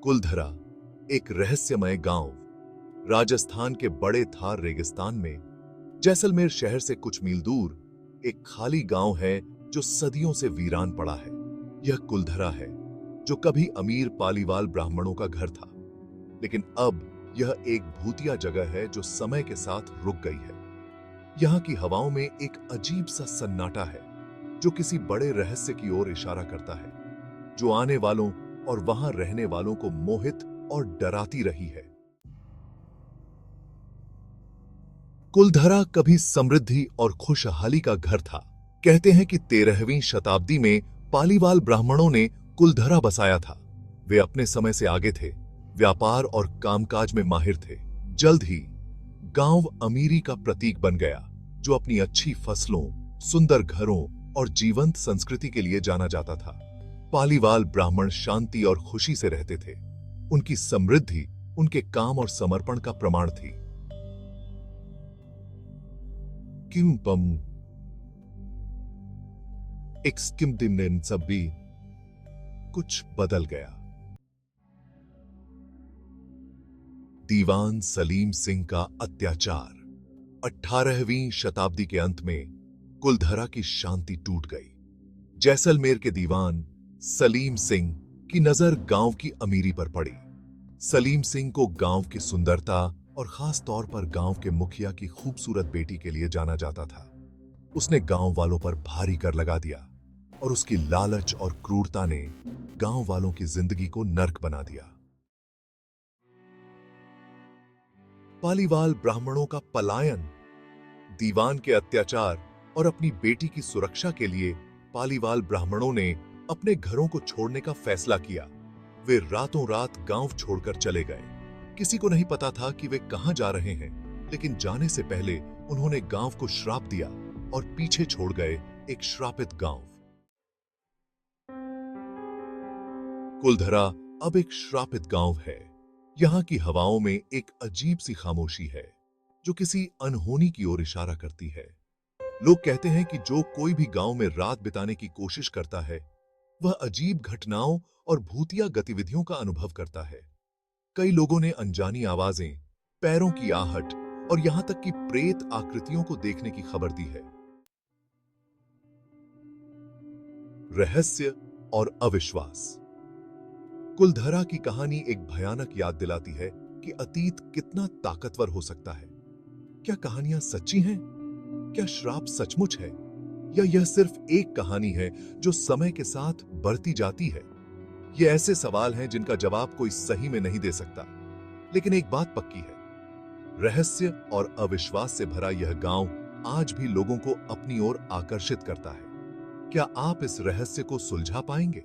कुलधरा एक रहस्यमय गांव राजस्थान के बड़े थार रेगिस्तान में जैसलमेर शहर से कुछ मील दूर एक खाली गांव है जो सदियों से वीरान पड़ा है। यह कुलधरा है जो कभी अमीर पालीवाल ब्राह्मणों का घर था, लेकिन अब यह एक भूतिया जगह है जो समय के साथ रुक गई है। यहाँ की हवाओं में एक अजीब सा सन्नाटा है जो किसी बड़े रहस्य की ओर इशारा करता है, जो आने वालों और वहां रहने वालों को मोहित और डराती रही है। कुलधरा कभी समृद्धि और खुशहाली का घर था। कहते हैं कि 13वीं शताब्दी में पालीवाल ब्राह्मणों ने कुलधरा बसाया था। वे अपने समय से आगे थे, व्यापार और कामकाज में माहिर थे। जल्द ही गांव अमीरी का प्रतीक बन गया, जो अपनी अच्छी फसलों, सुंदर घरों और जीवंत संस्कृति के लिए जाना जाता था। पालीवाल ब्राह्मण शांति और खुशी से रहते थे। उनकी समृद्धि उनके काम और समर्पण का प्रमाण थी। किंपम एक स्किम दिन इन सब भी कुछ बदल गया। दीवान सलीम सिंह का अत्याचार। 18वीं शताब्दी के अंत में कुलधरा की शांति टूट गई। जैसलमेर के दीवान सलीम सिंह की नजर गांव की अमीरी पर पड़ी। सलीम सिंह को गांव की सुंदरता और खास तौर पर गांव के मुखिया की खूबसूरत बेटी के लिए जाना जाता था। उसने गांव वालों पर भारी कर लगा दिया और उसकी लालच और क्रूरता ने गांव वालों की जिंदगी को नर्क बना दिया। पालीवाल ब्राह्मणों का पलायन। दीवान के अत्याचार और अपनी बेटी की सुरक्षा के लिए पालीवाल ब्राह्मणों ने अपने घरों को छोड़ने का फैसला किया। वे रातों रात गांव छोड़कर चले गए। किसी को नहीं पता था कि वे कहां जा रहे हैं, लेकिन जाने से पहले उन्होंने गांव को श्राप दिया और पीछे छोड़ गए एक श्रापित गांव। कुलधरा अब एक श्रापित गांव है। यहां की हवाओं में एक अजीब सी खामोशी है जो किसी अनहोनी की ओर इशारा करती है। लोग कहते हैं कि जो कोई भी गांव में रात बिताने की कोशिश करता है, वह अजीब घटनाओं और भूतिया गतिविधियों का अनुभव करता है। कई लोगों ने अनजानी आवाजें, पैरों की आहट और यहां तक कि प्रेत आकृतियों को देखने की खबर दी है। रहस्य और अविश्वास। कुलधरा की कहानी एक भयानक याद दिलाती है कि अतीत कितना ताकतवर हो सकता है। क्या कहानियां सच्ची हैं? क्या श्राप सचमुच है, या यह सिर्फ एक कहानी है जो समय के साथ बढ़ती जाती है? ये ऐसे सवाल हैं जिनका जवाब कोई सही में नहीं दे सकता। लेकिन एक बात पक्की है, रहस्य और अविश्वास से भरा यह गांव आज भी लोगों को अपनी ओर आकर्षित करता है। क्या आप इस रहस्य को सुलझा पाएंगे?